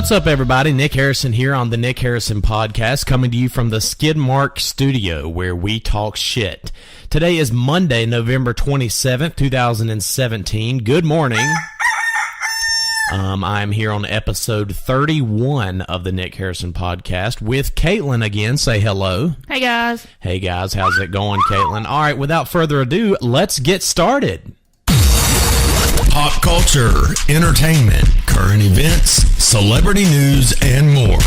What's up, everybody? Nick Harrison here on the Nick Harrison Podcast, coming to you from the Skidmark Studio, where we talk shit. Today is Monday, November 27th, 2017. Good morning. I'm here on episode 31 of the Nick Harrison Podcast with Katelyn again. Say hello. Hey, guys. Hey, guys. How's it going, Katelyn? All right, without further ado, let's get started. Pop culture, entertainment, current events, celebrity news, and more.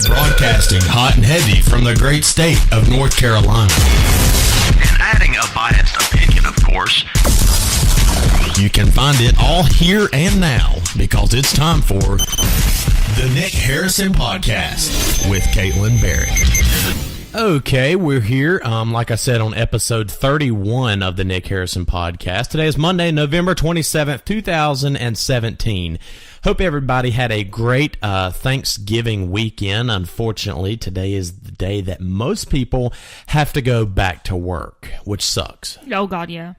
Broadcasting hot and heavy from the great state of North Carolina. And adding a biased opinion, of course. You can find it all here and now because it's time for the Nick Harrison Podcast with Katelyn Barrett. Okay, we're here, like I said, on episode 31 of the Nick Harrison Podcast. Today is Monday, November 27th, 2017. Hope everybody had a great Thanksgiving weekend. Unfortunately, today is the day that most people have to go back to work, which sucks. Oh, God, yeah.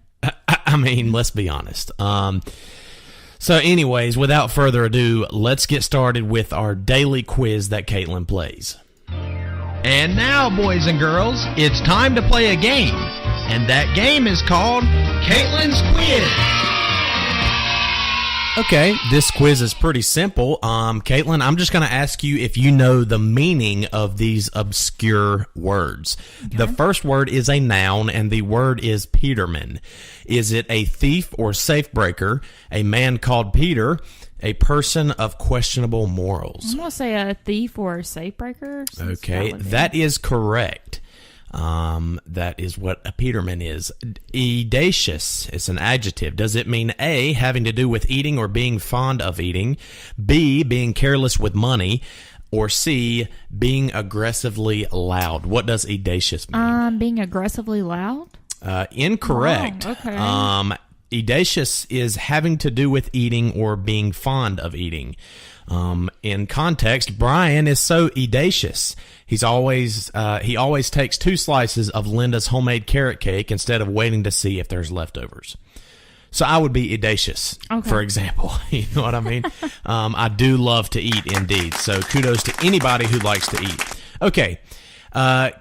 I mean, let's be honest. So anyways, without further ado, let's get started with our daily quiz that Katelyn plays. And now, boys and girls, it's time to play a game. And that game is called Katelyn's Quiz. Okay, this quiz is pretty simple. Katelyn, I'm just going to ask you if you know the meaning of these obscure words. Okay. The first word is a noun, and the word is Peterman. Is it a thief or safe breaker, a man called Peter, a person of questionable morals? I'm going to say a thief or a safe breaker. Okay, that is correct. That is what a Peterman is. Edacious is an adjective. Does it mean A, having to do with eating or being fond of eating, B, being careless with money, or C, being aggressively loud? What does edacious mean? Being aggressively loud? Incorrect. Oh, okay. Edacious is having to do with eating or being fond of eating. In context, Brian is so edacious. He always takes 2 slices of Linda's homemade carrot cake instead of waiting to see if there's leftovers. So I would be edacious, for example. You know what I mean? I do love to eat, indeed. So kudos to anybody who likes to eat. Okay. I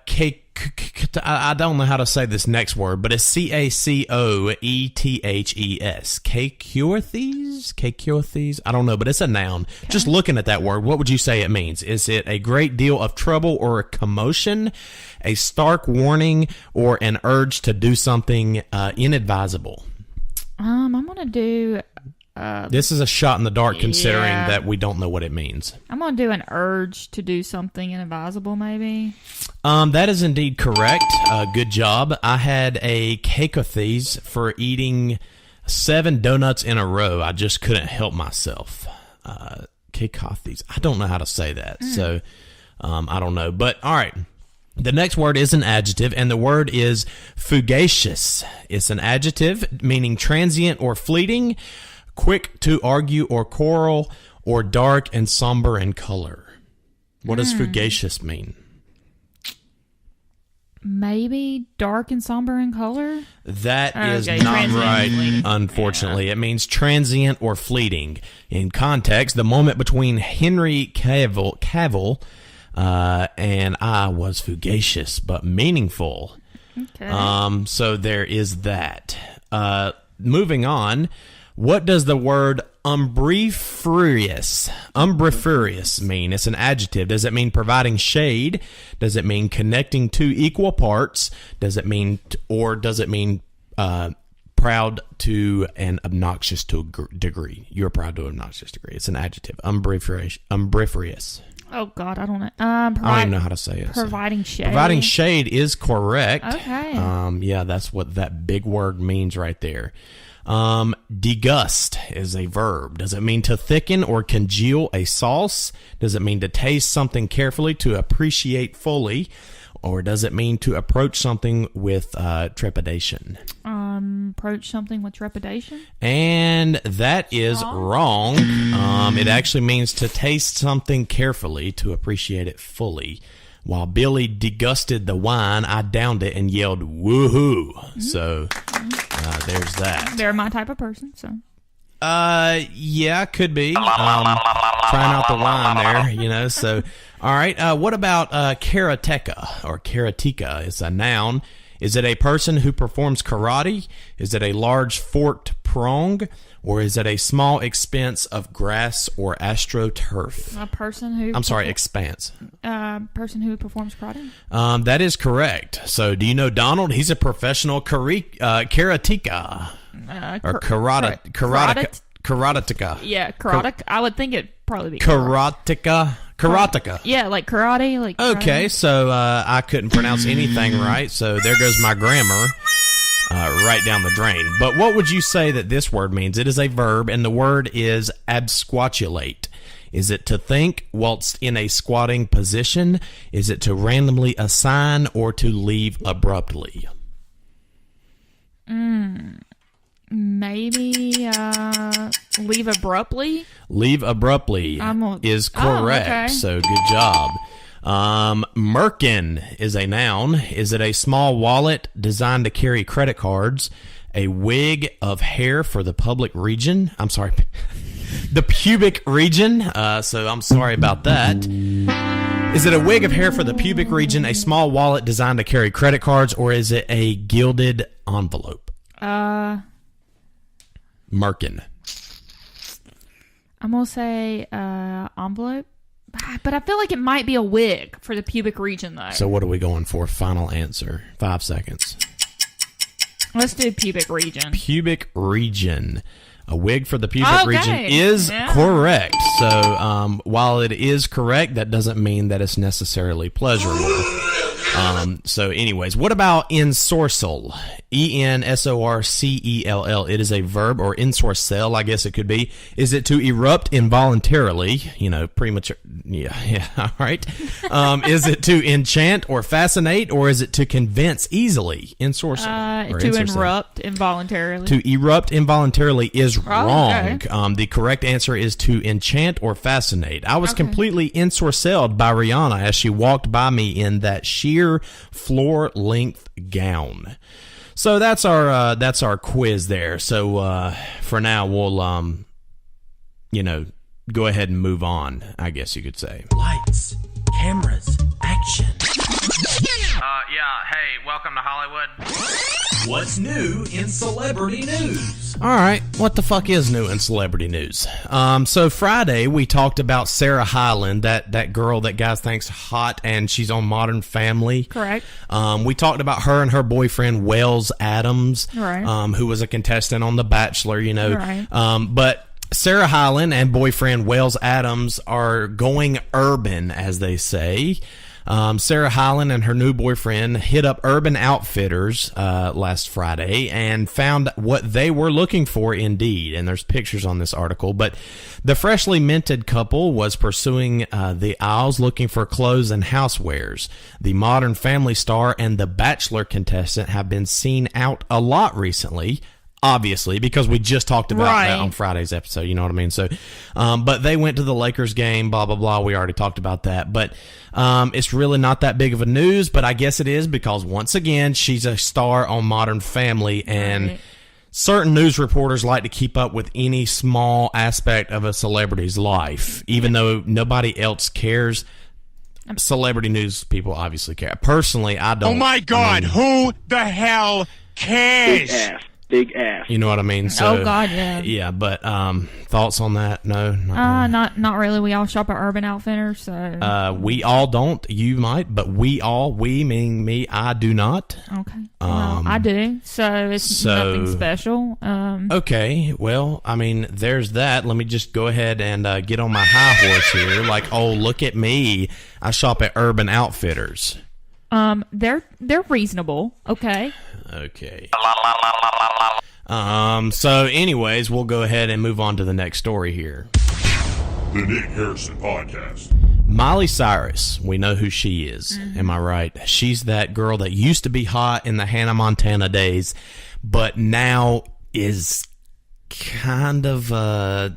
don't know how to say this next word, but it's Cacoethes. Cacoethes? I don't know, but it's a noun. Okay. Just looking at that word, what would you say it means? Is it a great deal of trouble or a commotion, a stark warning, or an urge to do something inadvisable? I'm going to do... this is a shot in the dark considering that we don't know what it means. I'm going to do an urge to do something inadvisable, maybe. That is indeed correct. Good job. I had a cacoethes for eating 7 donuts in a row. I just couldn't help myself. Cacoethes. I don't know how to say that. So, I don't know. But, all right. The next word is an adjective, and the word is fugacious. It's an adjective meaning transient or fleeting, quick to argue or quarrel, or dark and somber in color. What does fugacious mean? Maybe dark and somber in color? That is not right, unfortunately. Yeah. It means transient or fleeting. In context, the moment between Henry Cavill and I was fugacious but meaningful. Okay. So there is that. Moving on. What does the word umbriferous mean? It's an adjective. Does it mean providing shade? Does it mean connecting 2 equal parts? Does it mean proud to an obnoxious degree? You're proud to an obnoxious degree. It's an adjective. Umbriferous. Oh, God, I don't know. I don't even know how to say it. Providing shade. Providing shade is correct. Okay. Yeah, that's what that big word means right there. Degust is a verb. Does it mean to thicken or congeal a sauce? Does it mean to taste something carefully, to appreciate fully? Or does it mean to approach something with trepidation? Approach something with trepidation? And that is wrong. It actually means to taste something carefully, to appreciate it fully. While Billy degusted the wine, I downed it and yelled, woohoo. Mm-hmm. So there's that. They're my type of person, so. Yeah, could be. Trying out the wine there, you know. So, all right. What about karateka or karateka? It's a noun. Is it a person who performs karate? Is it a large forked prong? Or is it a small expanse of grass or astroturf? A person who... expanse. Person who performs karate? That is correct. So, do you know Donald? He's a professional karateka. Or karateka. Yeah, karateka. I would think it'd probably be karateka. Karateka. Yeah, like karate. Like karate. Okay, so I couldn't pronounce anything right, so there goes my grammar right down the drain. But what would you say that this word means? It is a verb, and the word is absquatulate. Is it to think whilst in a squatting position? Is it to randomly assign or to leave abruptly? Maybe leave abruptly. Leave abruptly is correct. Okay. So good job. Merkin is a noun. Is it a small wallet designed to carry credit cards? A wig of hair for the public region? I'm sorry, the pubic region. So I'm sorry about that. Is it a wig of hair for the pubic region, a small wallet designed to carry credit cards, or is it a gilded envelope? Merkin. I'm gonna say envelope, but I feel like it might be a wig for the pubic region, though. So what are we going for? Final answer. 5 seconds. Let's do pubic region. Pubic region. A wig for the pubic region is correct. So while it is correct, that doesn't mean that it's necessarily pleasurable. So anyways, what about ensorcel? ensorcell. It is a verb, or ensorcel, I guess it could be. Is it to erupt involuntarily? You know, premature. Yeah, all right. Is it to enchant or fascinate, or is it to convince easily? Ensorcel. To erupt involuntarily. To erupt involuntarily is wrong. Okay. The correct answer is to enchant or fascinate. I was completely ensorcelled by Rihanna as she walked by me in that sheer floor-length gown. So that's our quiz there. So for now, we'll go ahead and move on, I guess you could say. Lights, cameras, action. Hey, welcome to Hollywood. What's new in celebrity news? All right, what the fuck is new in celebrity news? So Friday we talked about Sarah Hyland, that girl that guys think's hot, and she's on Modern Family. Correct. We talked about her and her boyfriend Wells Adams, right, who was a contestant on The Bachelor. You know, right. But Sarah Hyland and boyfriend Wells Adams are going urban, as they say. Sarah Hyland and her new boyfriend hit up Urban Outfitters last Friday and found what they were looking for indeed. And there's pictures on this article. But the freshly minted couple was pursuing the aisles looking for clothes and housewares. The Modern Family star and the Bachelor contestant have been seen out a lot recently. Obviously, because we just talked about that on Friday's episode, you know what I mean? So, but they went to the Lakers game, blah, blah, blah. We already talked about that. But it's really not that big of a news, but I guess it is because, once again, she's a star on Modern Family, and certain news reporters like to keep up with any small aspect of a celebrity's life, even though nobody else cares. Celebrity news people obviously care. Personally, I don't. Oh, my God. Who the hell cares? Big ass. You know what I mean? So, oh God, yeah. Yeah, but thoughts on that? No, not really. We all shop at Urban Outfitters, so we all don't. You might, but we meaning me, I do not. Okay. Well, I do. So it's nothing special. Okay. Well, I mean, there's that. Let me just go ahead and get on my high horse here. Like, oh, look at me. I shop at Urban Outfitters. They're reasonable. Okay. Okay. So anyways, we'll go ahead and move on to the next story here. The Nick Harrison Podcast. Miley Cyrus, we know who she is. Am I right? She's that girl that used to be hot in the Hannah Montana days, but now is kind of I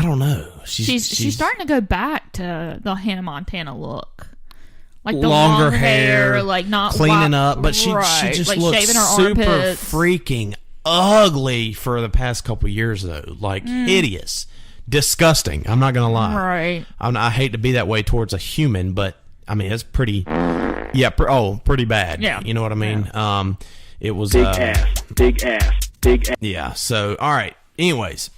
don't know. She's starting to go back to the Hannah Montana look. Like the longer long hair, like not cleaning up, but she just like looks shaving her super armpits. freaking ugly for the past couple years, though. Like, hideous. Disgusting. I'm not going to lie. Right. I hate to be that way towards a human, but, I mean, it's pretty... Yeah, pretty bad. Yeah. You know what I mean? Yeah. It was... Big ass. Yeah, so, all right. Anyways,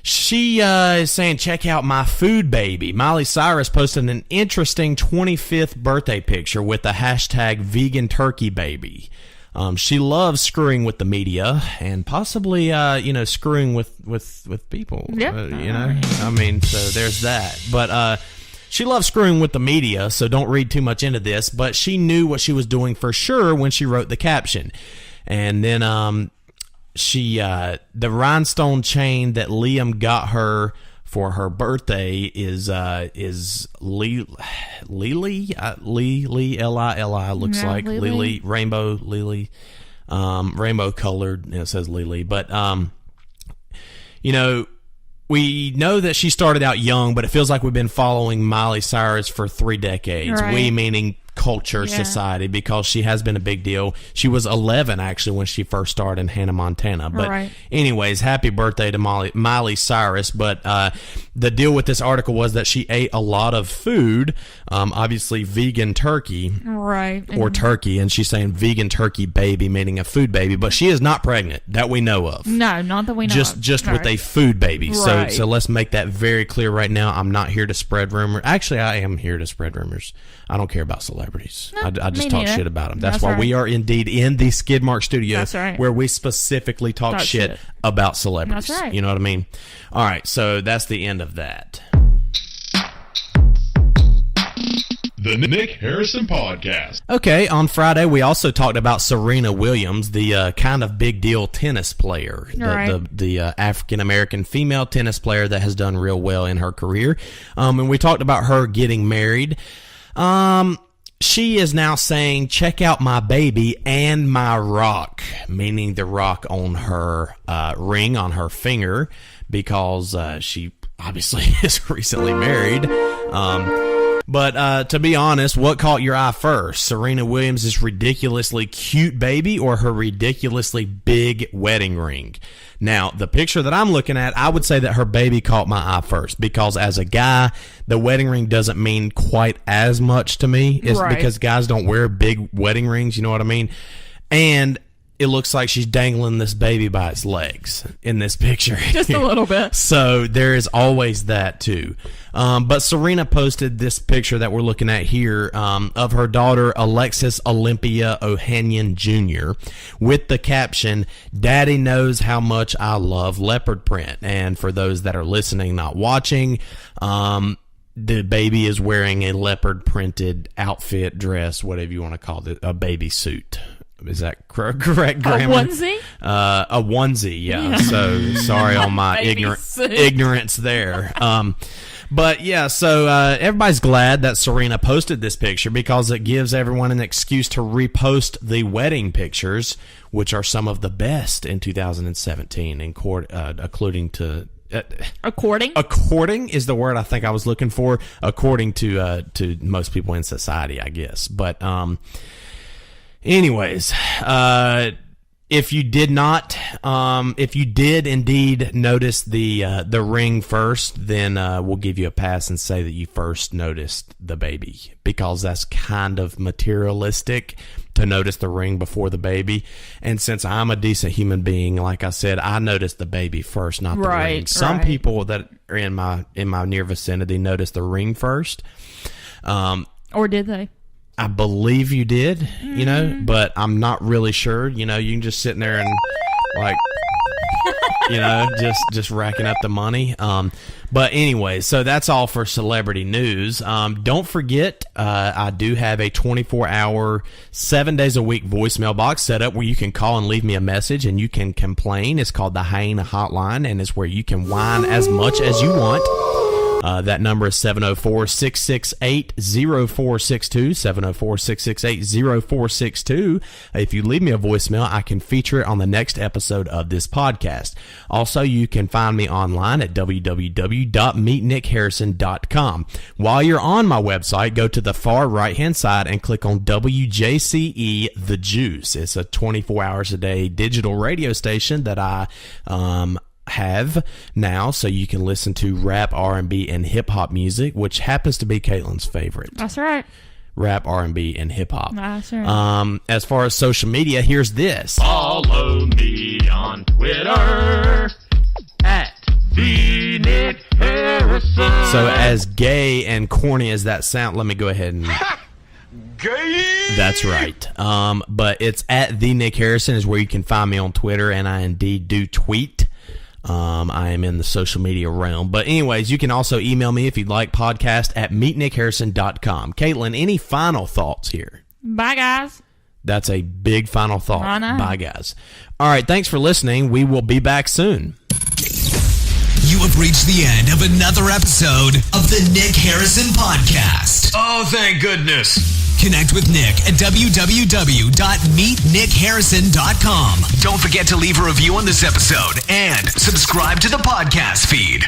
she is saying, check out my food baby. Miley Cyrus posted an interesting 25th birthday picture with the hashtag vegan turkey baby. She loves screwing with the media and possibly, screwing with people. Yeah. I mean, so there's that. But she loves screwing with the media, so don't read too much into this. But she knew what she was doing for sure when she wrote the caption. And then the rhinestone chain that Liam got her for her birthday is Lily, Lili, looks like Lily, rainbow Lily, rainbow colored, and it says Lily. But we know that she started out young, but it feels like we've been following Miley Cyrus for 3 decades. Right. We meaning culture, society, because she has been a big deal. She was 11 actually when she first started in Hannah Montana. But anyways, happy birthday to Miley Cyrus. But the deal with this article was that she ate a lot of food, obviously vegan turkey, or turkey, and she's saying vegan turkey baby, meaning a food baby. But she is not pregnant that we know of. No, not that we know of. Just with a food baby. Right. So let's make that very clear right now. I'm not here to spread rumors. Actually, I am here to spread rumors. I don't care about celebrities. No, I just talk shit about them. That's why right. we are indeed in the Skidmark studio, That's right. where we specifically talk shit about celebrities. That's right. You know what I mean? All right, so that's the end of that. The Nick Harrison Podcast. Okay, on Friday we also talked about Serena Williams, the kind of big deal tennis player, the African American female tennis player that has done real well in her career, and we talked about her getting married. She is now saying, check out my baby and my rock, meaning the rock on her ring on her finger, because she obviously is recently married. But to be honest, what caught your eye first? Serena Williams' ridiculously cute baby or her ridiculously big wedding ring? Now, the picture that I'm looking at, I would say that her baby caught my eye first, because as a guy, the wedding ring doesn't mean quite as much to me. It's because guys don't wear big wedding rings, you know what I mean? And it looks like she's dangling this baby by its legs in this picture. Just a little bit. So there is always that too. But Serena posted this picture that we're looking at here of her daughter Alexis Olympia Ohanian Jr. with the caption, "Daddy knows how much I love leopard print." And for those that are listening, not watching, the baby is wearing a leopard printed outfit, dress, whatever you want to call it, a baby suit. Is that correct grammar? A onesie? A onesie, yeah. So sorry on my ignorance there. But yeah, so everybody's glad that Serena posted this picture, because it gives everyone an excuse to repost the wedding pictures, which are some of the best in 2017, according to... According is the word I think I was looking for, according to most people in society, I guess. But anyways, if you did indeed notice the ring first, then we'll give you a pass and say that you first noticed the baby, because that's kind of materialistic to notice the ring before the baby. And since I'm a decent human being, like I said, I noticed the baby first, not the ring. Some people that are in my near vicinity noticed the ring first. Or did they? I believe you did, but I'm not really sure. You can just sit in there and just racking up the money. But anyway, so that's all for celebrity news. Don't forget, I do have a 24-hour, 7 days a week voicemail box set up where you can call and leave me a message and you can complain. It's called the Hyena Hotline, and it's where you can whine as much as you want. That number is 704-668-0462, 704-668-0462. If you leave me a voicemail, I can feature it on the next episode of this podcast. Also, you can find me online at www.meetnickharrison.com. While you're on my website, go to the far right-hand side and click on WJCE The Juice. It's a 24 hours a day digital radio station that I have now, so you can listen to rap, R&B, and hip-hop music, which happens to be Katelyn's favorite. That's right. Rap, R&B, and hip-hop. That's right. As far as social media, here's this. Follow me on Twitter at the Nick Harrison. So as gay and corny as that sound, let me go ahead and... Gay. That's right. But it's at the Nick Harrison is where you can find me on Twitter, and I indeed do tweet. I am in the social media realm. But anyways, you can also email me if you'd like, podcast at meetnickharrison.com. Katelyn, any final thoughts here? Bye, guys. That's a big final thought. I know. Bye, guys. All right, thanks for listening. We will be back soon. You have reached the end of another episode of the Nick Harrison Podcast. Oh, thank goodness. Connect with Nick at www.meetnickharrison.com. Don't forget to leave a review on this episode and subscribe to the podcast feed.